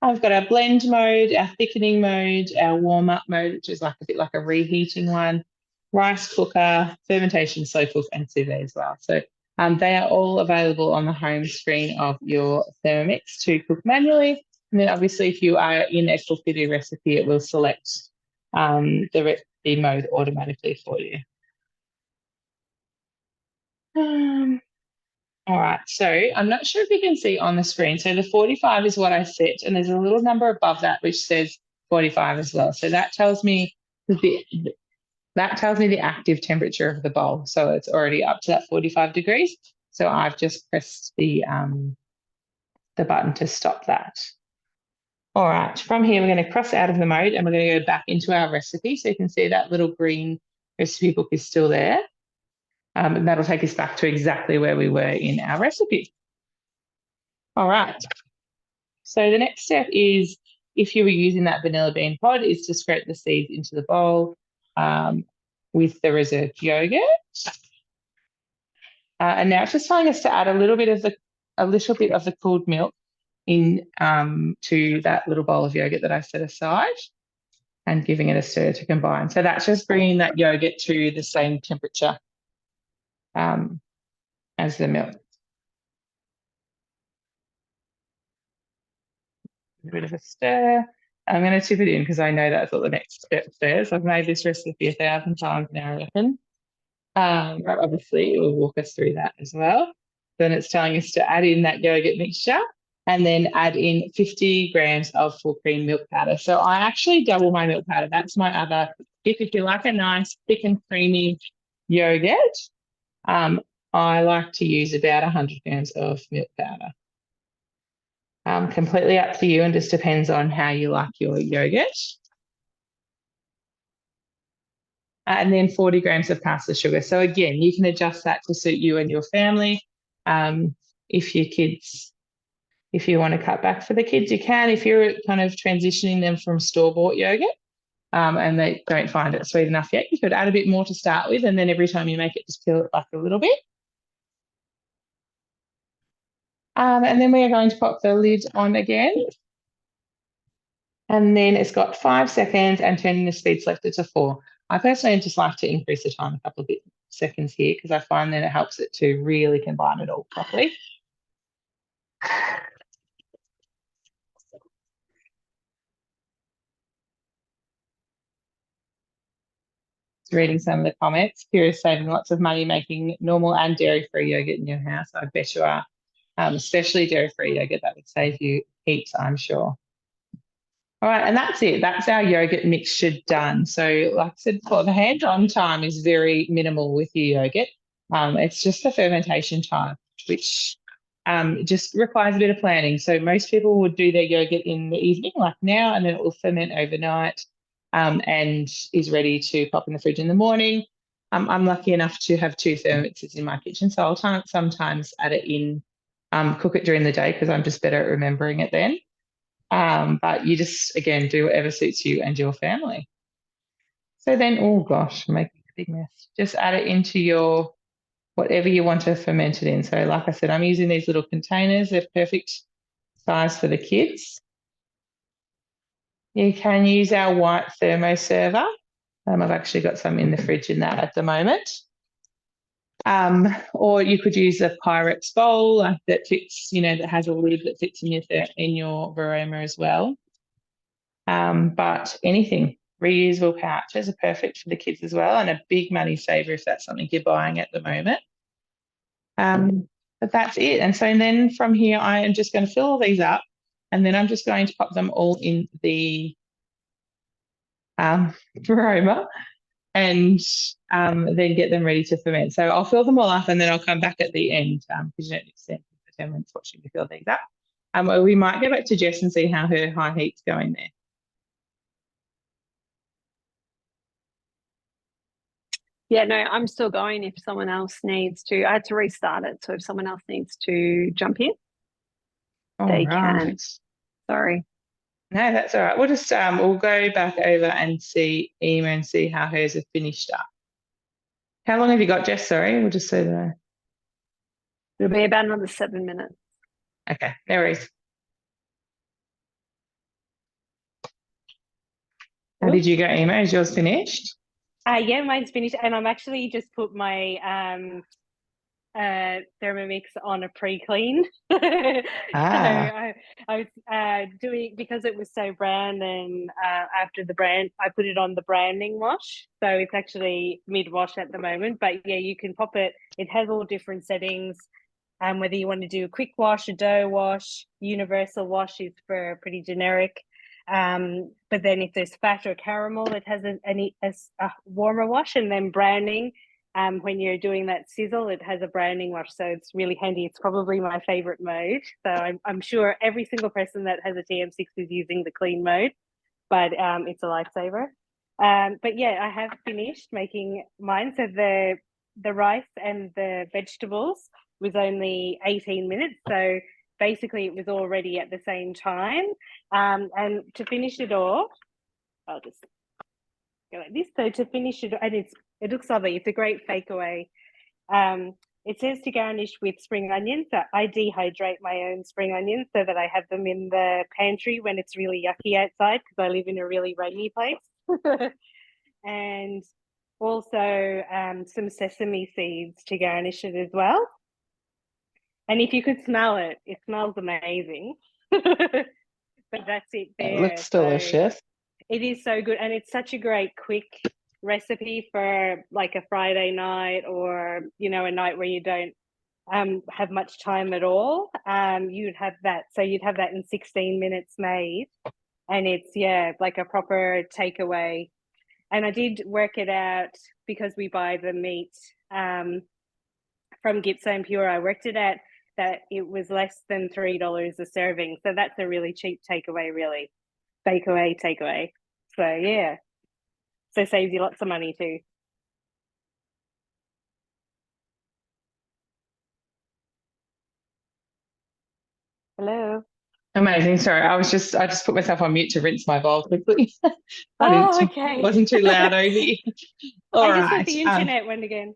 I've got our blend mode, our thickening mode, our warm-up mode, which is like a bit like a reheating one, rice cooker, fermentation, slow cook, and sous vide as well. So they are all available on the home screen of your Thermomix to cook manually. And then obviously if you are in a Cookidoo recipe, it will select the recipe mode automatically for you. All right, so I'm not sure if you can see on the screen. So the 45 is what I set, and there's a little number above that which says 45 as well. So that tells me the active temperature of the bowl. So it's already up to that 45 degrees. So I've just pressed the button to stop that. All right, from here we're going to cross out of the mode and we're going to go back into our recipe. So you can see that little green recipe book is still there. And that'll take us back to exactly where we were in our recipe. All right. So the next step is, if you were using that vanilla bean pod, is to scrape the seeds into the bowl with the reserved yogurt. And now it's just telling us to add a little bit of the cooled milk in to that little bowl of yogurt that I set aside and giving it a stir to combine. So that's just bringing that yogurt to the same temperature as the milk. A bit of a stir. I'm going to tip it in because I know that's what the next step says. I've made this recipe 1,000 times now, I reckon. But obviously, it will walk us through that as well. Then it's telling us to add in that yogurt mixture and then add in 50 grams of full cream milk powder. So I actually double my milk powder. That's my other tip. If you like a nice thick and creamy yogurt, I like to use about 100 grams of milk powder. Completely up to you and just depends on how you like your yogurt. And then 40 grams of caster sugar. So again, you can adjust that to suit you and your family. If you want to cut back for the kids, you can. If you're kind of transitioning them from store-bought yogurt and they don't find it sweet enough yet, you could add a bit more to start with, and then every time you make it, just peel it back a little bit. And then we are going to pop the lid on again. And then it's got 5 seconds and turning the speed selector to 4. I personally just like to increase the time a couple of seconds here because I find that it helps it to really combine it all properly. Reading some of the comments. Kira's saving lots of money making normal and dairy-free yogurt in your house. I bet you are. Especially dairy-free yogurt, that would save you heaps, I'm sure. All right, and that's it. That's our yogurt mixture done. So like I said before, the hands-on time is very minimal with your yogurt. It's just the fermentation time, which just requires a bit of planning. So most people would do their yogurt in the evening, like now, and then it will ferment overnight and is ready to pop in the fridge in the morning. I'm lucky enough to have 2 thermomixes in my kitchen, so I'll sometimes add it in, cook it during the day because I'm just better at remembering it then. But you just, again, do whatever suits you and your family. So then, oh gosh, I'm making a big mess. Just add it into your whatever you want to ferment it in. So like I said, I'm using these little containers. They're perfect size for the kids. You can use our white thermo server. I've actually got some in the fridge in that at the moment. Or you could use a Pyrex bowl that fits, that has a lid that fits in your Varoma as well. But anything, reusable pouches are perfect for the kids as well, and a big money saver if that's something you're buying at the moment. But that's it. And so then from here, I am just going to fill all these up, and then I'm just going to pop them all in the Varoma and then get them ready to ferment. So I'll fill them all up and then I'll come back at the end because you don't need to stand for 10 minutes watching me fill these up. We might go back to Jess and see how her high heat's going there. Yeah, no, I'm still going if someone else needs to. I had to restart it, so if someone else needs to jump in, they can. Sorry. No, that's all right. We'll just we'll go back over and see Ema and see how hers have finished up. How long have you got, Jess? Sorry, we'll just say that. It'll be about another 7 minutes. Okay, no worries. How did you go, Ema? Is yours finished? Yeah, mine's finished, and I'm actually just put my Thermomix on a pre-clean. So I was doing, because it was so brown, and after the brand, I put it on the branding wash. So it's actually mid-wash at the moment. But yeah, you can pop it. It has all different settings. Whether you want to do a quick wash, a dough wash, universal wash is for pretty generic. But then if there's fat or caramel, it has a warmer wash, and then browning. When you're doing that sizzle, it has a browning wash, so it's really handy. It's probably my favorite mode. So I'm sure every single person that has a TM6 is using the clean mode, but it's a lifesaver. But yeah, I have finished making mine. So the rice and the vegetables was only 18 minutes. So basically it was all ready at the same time. And to finish it off, I'll just go like this. So to finish it, and it looks lovely. It's a great fake away. It says to garnish with spring onions. So I dehydrate my own spring onions so that I have them in the pantry when it's really yucky outside, because I live in a really rainy place. And also some sesame seeds to garnish it as well. And if you could smell it, it smells amazing. But that's it there. It looks delicious. So it is so good. And it's such a great quick recipe for like a Friday night, or, a night where you don't have much time at all. You'd have that. So you'd have that in 16 minutes made. And it's, like a proper takeaway. And I did work it out because we buy the meat from Gippsland Pure. I worked it out that it was less than $3 a serving. So that's a really cheap takeaway, really. Takeaway. So yeah. So saves you lots of money too. Hello. Amazing. Sorry, I just put myself on mute to rinse my bowl quickly. Okay. Wasn't too loud over here. All I just right. put the internet one again.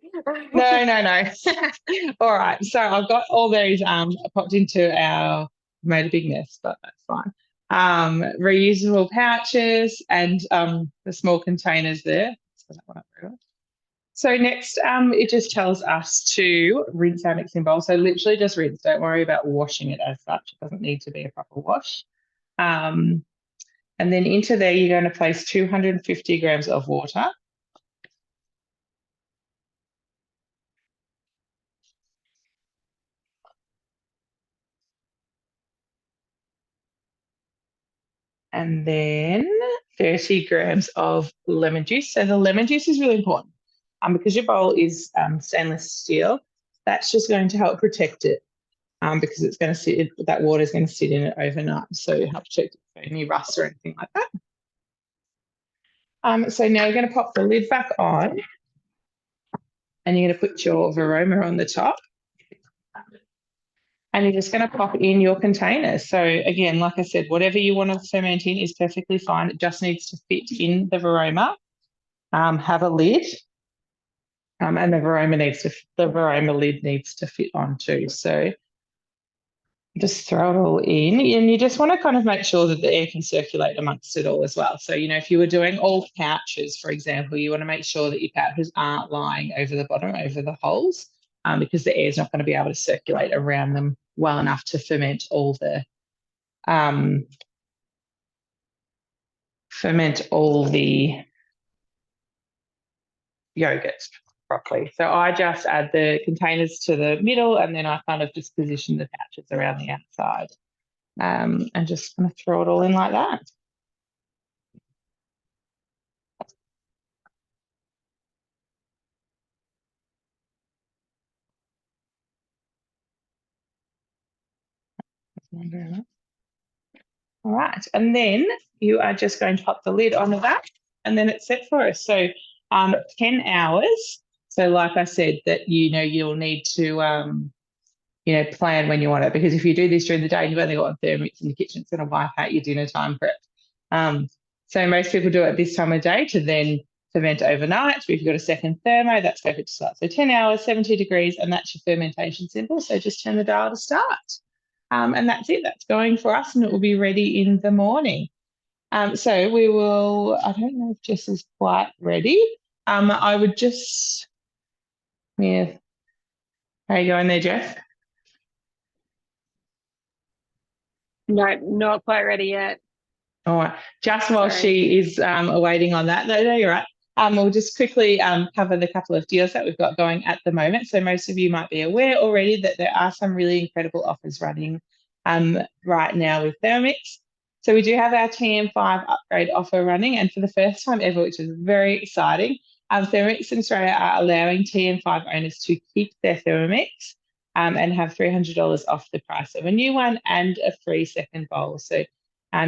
No. All right. So I've got all those popped into made a big mess, but that's fine. Reusable pouches and the small containers there. So next, it just tells us to rinse our mixing bowl. So literally just rinse. Don't worry about washing it as such. It doesn't need to be a proper wash. And then into there, you're going to place 250 grams of water. And then 30 grams of lemon juice. So the lemon juice is really important because your bowl is stainless steel. That's just going to help protect it because it's going to sit, that water is going to sit in it overnight. So help protect it from any rust or anything like that. So now you're going to pop the lid back on. and you're going to put your Varoma on the top. And you're just going to pop in your containers. So again, like I said, whatever you want to ferment in is perfectly fine. It just needs to fit in the Varoma. Have a lid, and the Varoma lid needs to fit on too. So just throw it all in, and you just want to kind of make sure that the air can circulate amongst it all as well. So, you know, if you were doing all pouches, for example, you want to make sure that your pouches aren't lying over the bottom, over the holes, because the air is not going to be able to circulate around them well enough to ferment all the yogurt properly. So I just add the containers to the middle, and then I kind of just position the pouches around the outside, and just kind of throw it all in like that. All right, and then you are just going to pop the lid onto that, and then it's set for us. So 10 hours. So like I said, that, you know, you'll need to plan when you want it, because if you do this during the day and you've only got one Thermomix in the kitchen, it's going to wipe out your dinner time prep. So most people do it this time of day to then ferment overnight. But if you've got a second thermo, that's perfect to start. So 10 hours, 70 degrees, and that's your fermentation symbol. So just turn the dial to start. And that's it. That's going for us, and it will be ready in the morning. So we will, I don't know if Jess is quite ready. I would just, yeah. How are you going there, Jess? No, not quite ready yet. All right. Just while she is awaiting on that, no, you're right. We'll just quickly cover the couple of deals that we've got going at the moment. So most of you might be aware already that there are some really incredible offers running right now with Thermomix. So we do have our TM5 upgrade offer running, and for the first time ever, which is very exciting, Thermomix in Australia are allowing TM5 owners to keep their Thermomix and have $300 off the price of a new one and a free second bowl. So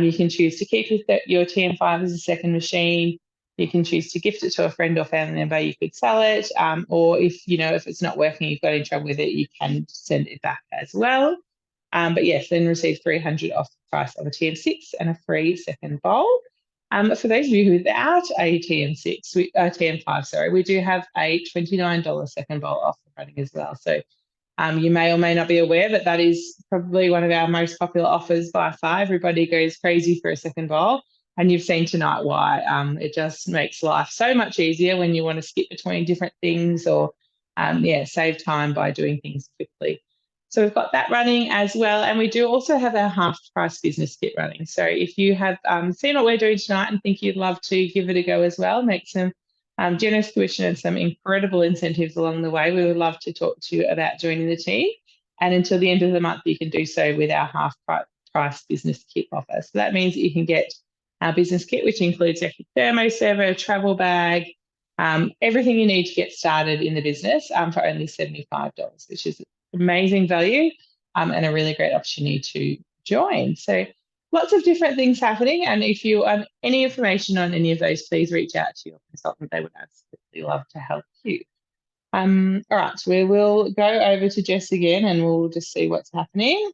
you can choose to keep your TM5 as a second machine. You can choose to gift it to a friend or family member. You could sell it, or if it's not working, you've got in trouble with it, you can send it back as well. But yes, then receive $300 off the price of a TM6 and a free second bowl. For those of you without a TM5, sorry, we do have a $29 second bowl offer running as well. So you may or may not be aware, but that is probably one of our most popular offers by far. Everybody goes crazy for a second bowl, and you've seen tonight why. It just makes life so much easier when you want to skip between different things, or save time by doing things quickly. So we've got that running as well, and we do also have our half price business kit running. So if you have seen what we're doing tonight and think you'd love to give it a go as well, make some generous tuition and some incredible incentives along the way, we would love to talk to you about joining the team. And until the end of the month, you can do so with our half price business kit offer. So that means that you can get our business kit, which includes a thermo server, travel bag, everything you need to get started in the business for only $75, which is amazing value and a really great opportunity to join. So lots of different things happening, and if you want any information on any of those, please reach out to your consultant. They would absolutely love to help you. All right, we will go over to Jess again, and we'll just see what's happening.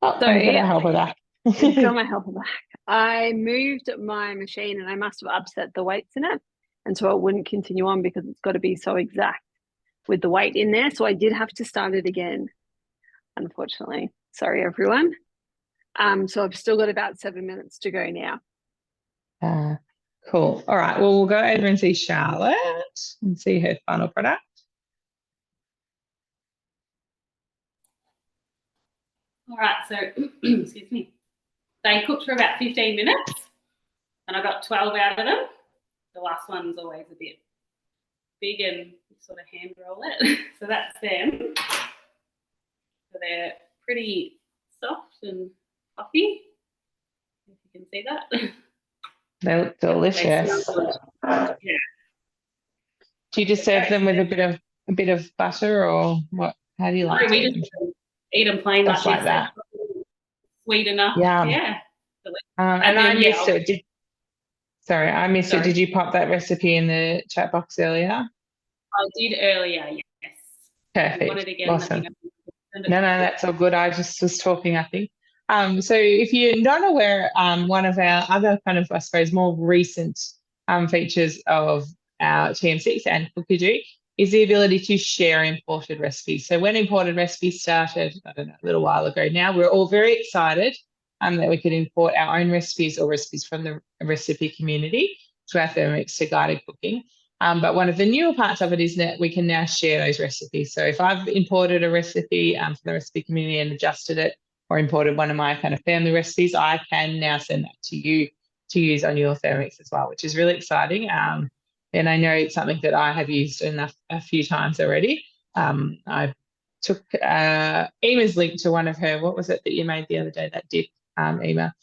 Oh, so we've got our helper back. Got my helper back. I moved my machine, and I must have upset the weights in it, and so it wouldn't continue on because it's got to be so exact with the weight in there. So I did have to start it again, unfortunately. Sorry, everyone. So I've still got about 7 minutes to go now. Cool. All right. Well, we'll go over and see Charlotte and see her final product. All right. So, excuse me. They cooked for about 15 minutes, and I got 12 out of them. The last one's always a bit big, and you sort of hand roll it. So that's them. So they're pretty soft and puffy, if you can see that. They look delicious. Yeah. Do you just serve them with a bit of butter, or what? How do you like we just eat them plain like that? Sweet enough. Yeah. Yeah. And I'm used to it. Sorry, I missed it. Sorry. Did you pop that recipe in the chat box earlier? I did earlier, yes. If you want it Perfect. again, let me Awesome. know. Send it No, to no, you. that's all good. I just was talking, I think. So if you're not aware, one of our other kind of, I suppose, more recent features of our TM6 and Cookidoo is the ability to share imported recipes. So when imported recipes started, I don't know, a little while ago now, we're all very excited that we could import our own recipes or recipes from the recipe community to our Thermomix to guided cooking. But one of the newer parts of it is that we can now share those recipes. So if I've imported a recipe from the recipe community and adjusted it, or imported one of my kind of family recipes, I can now send that to you to use on your Thermomix as well, which is really exciting. And I know it's something that I have used a few times already. I took Ema's link to one of her, what was it that you made the other day, that dip, Ema?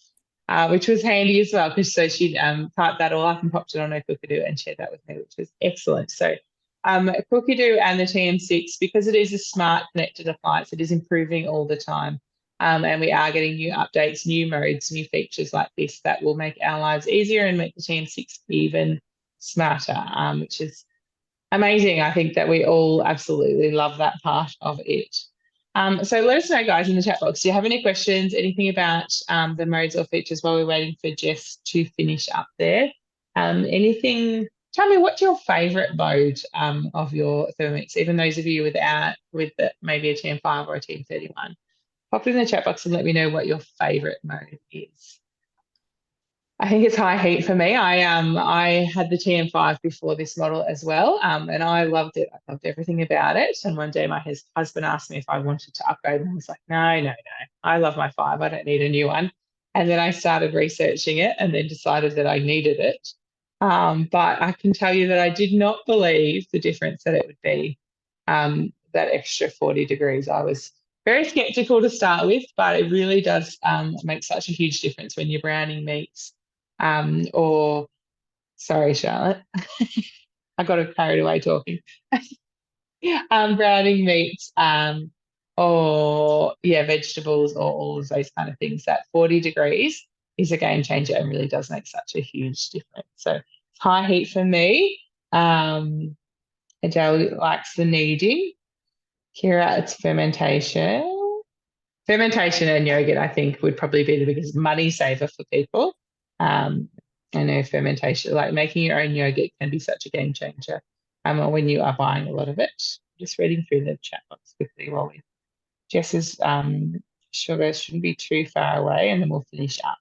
Which was handy as well, because so she typed that all up and popped it on her Cookidoo and shared that with me, which was excellent. So Cookidoo and the TM6, because it is a smart connected appliance, it is improving all the time. And we are getting new updates, new modes, new features like this that will make our lives easier and make the TM6 even smarter, which is amazing. I think that we all absolutely love that part of it. So let us know, guys, in the chat box. Do you have any questions, anything about the modes or features while we're waiting for Jess to finish up there? Anything? Tell me, what's your favourite mode of your Thermomix? Even those of you with maybe a TM5 or a TM31. Pop it in the chat box and let me know what your favourite mode is. I think it's high heat for me. I had the TM5 before this model as well, and I loved it. I loved everything about it. And one day my husband asked me if I wanted to upgrade, and I was like, no. I love my 5. I don't need a new one. And then I started researching it, and then decided that I needed it. But I can tell you that I did not believe the difference that it would be. That extra 40 degrees. I was very skeptical to start with, but it really does make such a huge difference when you're browning meats. Or sorry, Charlotte, I got carried away talking. Browning meats, or vegetables, or all of those kind of things. That 40 degrees is a game changer and really does make such a huge difference. So high heat for me. Adele likes the kneading. Kira, it's fermentation. Fermentation and yogurt, I think, would probably be the biggest money saver for people. I know fermentation, like making your own yogurt, can be such a game changer when you are buying a lot of it. Just reading through the chat box quickly while Jess's sugar shouldn't be too far away, and then we'll finish up.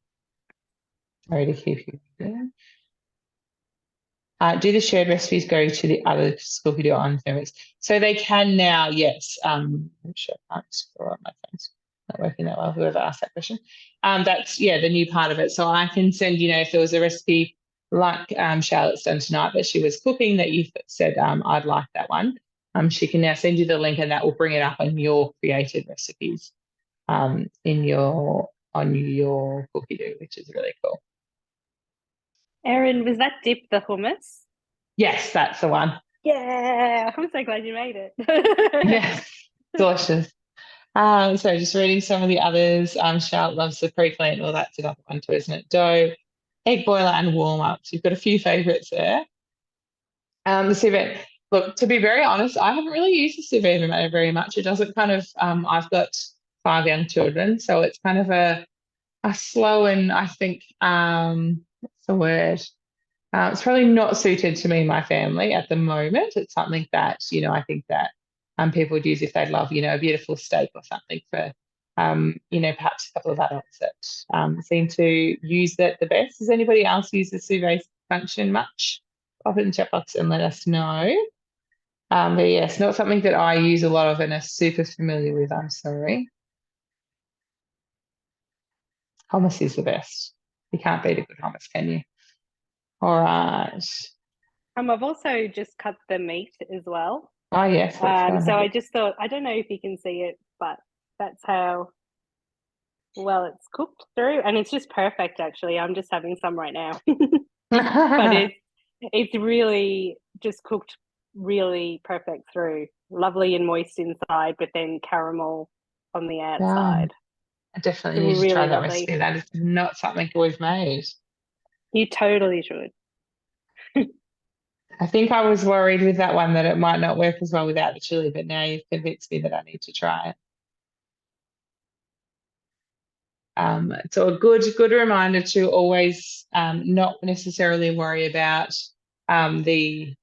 Sorry to keep you there. Do the shared recipes go to the other Cookidoo on Thermomix? So they can now, yes. I'm sure I can't scroll up my phone. Not working that well, whoever asked that question. That's, the new part of it. So I can send, if there was a recipe like Charlotte's done tonight that she was cooking that you said, I'd like that one. She can now send you the link, and that will bring it up on your created recipes on your Cookidoo, which is really cool. Erin, was that dip the hummus? Yes, that's the one. Yeah, I'm so glad you made it. Yes, delicious. So just reading some of the others. Charlotte loves the pre-plant. Well, that's another one too, isn't it? Dough, egg boiler, and warm-ups. You've got a few favourites there. The sieve vent. Look, to be very honest, I haven't really used the sieve vent very much. It doesn't kind of. I've got 5 young children, so it's kind of a slow, and I think what's the word? It's probably not suited to me and my family at the moment. It's something that, I think that people would use if they love, a beautiful steak or something for, perhaps a couple of adults that seem to use that the best. Does anybody else use the sous vide function much? Pop it in the chat box and let us know. But yes, not something that I use a lot of and are super familiar with. I'm sorry. Hummus is the best. You can't beat a good hummus, can you? All right. I've also just cut the meat as well. Oh, yes. So I just thought, I don't know if you can see it, but that's how well it's cooked through. And it's just perfect, actually. I'm just having some right now. But it's really just cooked really perfect through. Lovely and moist inside, but then caramel on the outside. I definitely need to try that recipe. That is not something we've made. You totally should. I think I was worried with that one that it might not work as well without the chili, but now you've convinced me that I need to try it. So a good reminder to always not necessarily worry about the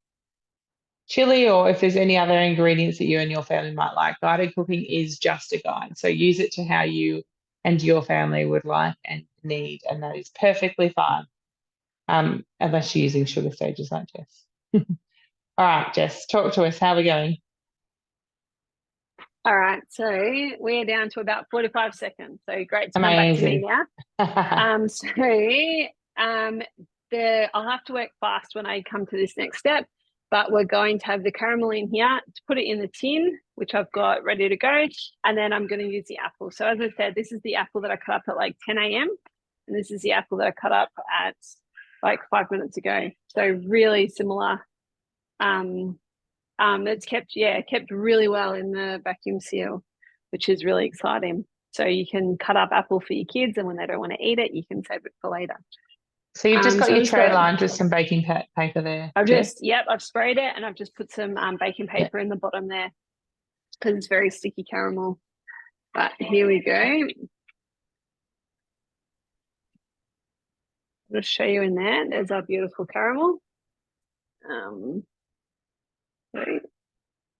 chili, or if there's any other ingredients that you and your family might like. Guided cooking is just a guide. So use it to how you and your family would like and need, and that is perfectly fine. Unless you're using sugar stages like Jess. All right, Jess, talk to us. How are we going? All right, so we're down to about 45 seconds. So great to come back to me now. I'll have to work fast when I come to this next step, but we're going to have the caramel in here to put it in the tin, which I've got ready to go. And then I'm going to use the apple. So as I said, this is the apple that I cut up at like 10 a.m. And this is the apple that I cut up at like 5 minutes ago. So really similar. It's kept really well in the vacuum seal, which is really exciting. So you can cut up apple for your kids, and when they don't want to eat it, you can save it for later. So you've just got your tray lined with some baking paper there. I've sprayed it, and I've just put some baking paper in the bottom there because it's very sticky caramel. But here we go. I'll just show you in there. There's our beautiful caramel.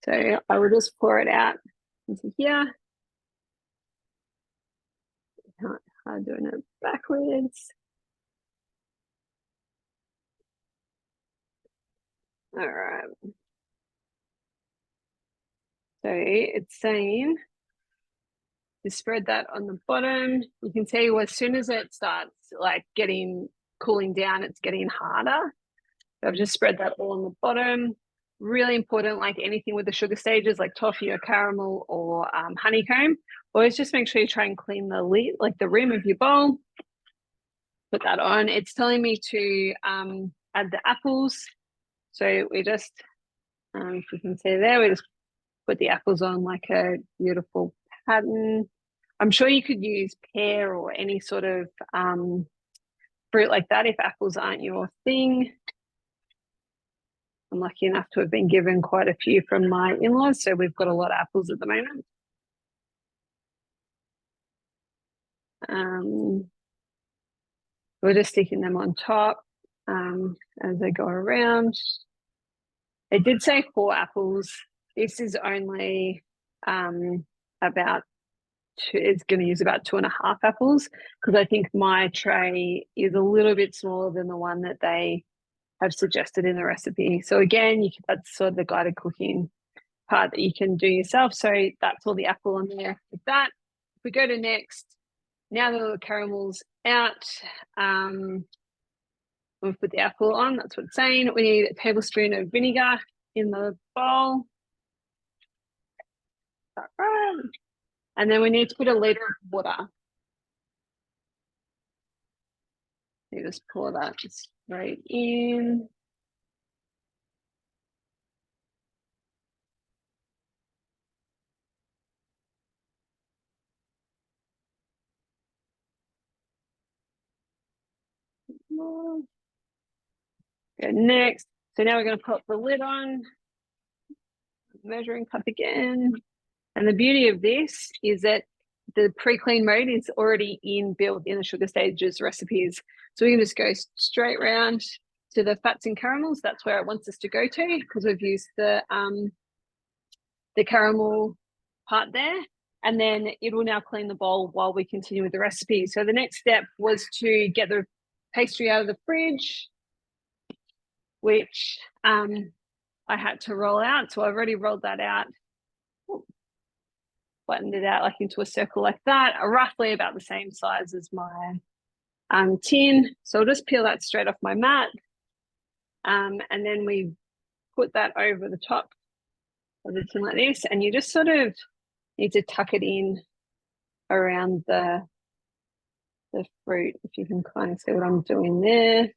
So I will just pour it out into here. I'm doing it backwards. All right. So it's saying to spread that on the bottom. You can see as soon as it starts like cooling down, it's getting harder. So I've just spread that all on the bottom. Really important, like anything with the sugar stages, like toffee or caramel or honeycomb, always just make sure you try and clean the lid, like the rim of your bowl. Put that on. It's telling me to add the apples. So we just, if you can see there, we just put the apples on like a beautiful pattern. I'm sure you could use pear or any sort of fruit like that if apples aren't your thing. I'm lucky enough to have been given quite a few from my in-laws, so we've got a lot of apples at the moment. We're just sticking them on top as they go around. It did say 4 apples. This is only about it's going to use about 2.5 apples because I think my tray is a little bit smaller than the one that they have suggested in the recipe. So again, that's sort of the guided cooking part that you can do yourself. So that's all the apple on there with that. If we go to next, now that the caramel's out, we'll put the apple on. That's what it's saying. We need a tablespoon of vinegar in the bowl. Right. And then we need to put a liter of water. You just pour that straight in. Go next. So now we're going to put the lid on. Measuring cup again. And the beauty of this is that the pre-clean mode is already built in the sugar stages recipes. So we can just go straight round to the fats and caramels. That's where it wants us to go to because we've used the caramel part there. And then it will now clean the bowl while we continue with the recipe. So the next step was to get the pastry out of the fridge, which I had to roll out. So I've already rolled that out. Flattened it out like into a circle like that, roughly about the same size as my tin. So I'll just peel that straight off my mat. And then we put that over the top of the tin like this. And you just sort of need to tuck it in around the fruit, if you can kind of see what I'm doing there.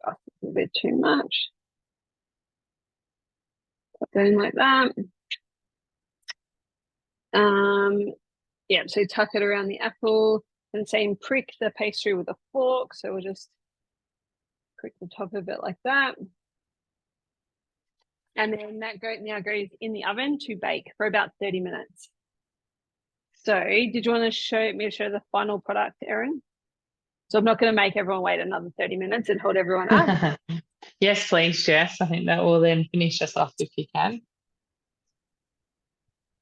That's a bit too much. Doing like that. yeah, so tuck it around the apple and same prick the pastry with a fork. So we'll just prick the top of it like that. And then that now goes in the oven to bake for about 30 minutes. So did you want to show the final product, Erin? So I'm not going to make everyone wait another 30 minutes and hold everyone up. Yes, please, Jess. I think that will then finish us off if you can.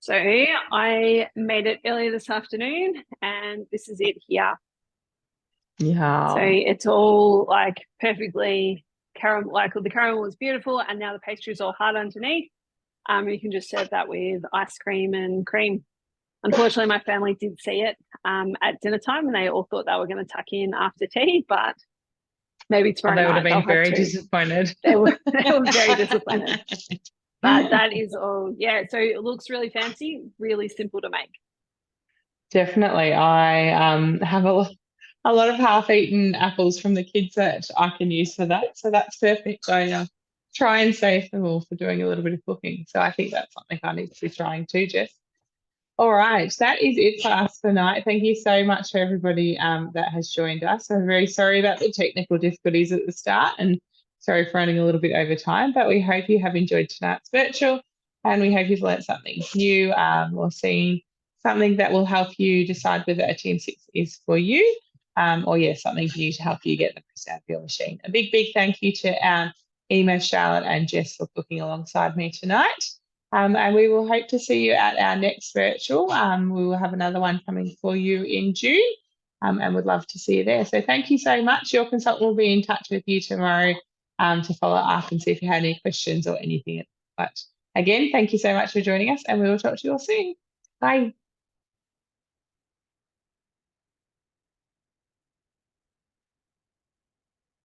So I made it earlier this afternoon and this is it here. Yeah. So it's all like perfectly caramel, like the caramel was beautiful and now the pastry is all hard underneath. You can just serve that with ice cream and cream. Unfortunately, my family did see it at dinner time and they all thought they were going to tuck in after tea, but maybe tomorrow They would night have been very disappointed. They were very disappointed. But that is all, yeah. So it looks really fancy, really simple to make. Definitely. I have a lot of half-eaten apples from the kids that I can use for that. So that's perfect. I try and save them all for doing a little bit of cooking. So I think that's something I need to be trying too, Jess. All right, that is it for us tonight. Thank you so much for everybody that has joined us. I'm very sorry about the technical difficulties at the start and sorry for running a little bit over time, but we hope you have enjoyed tonight's virtual and we hope you've learned something new or seen something that will help you decide whether a TM6 is for you or something new to help you get the most out of your machine. A big, big thank you to Emma, Charlotte and Jess for cooking alongside me tonight. And we will hope to see you at our next virtual. We will have another one coming for you in June and would love to see you there. So thank you so much. Your consultant will be in touch with you tomorrow to follow up and see if you had any questions or anything. But again, thank you so much for joining us and we will talk to you all soon. Bye.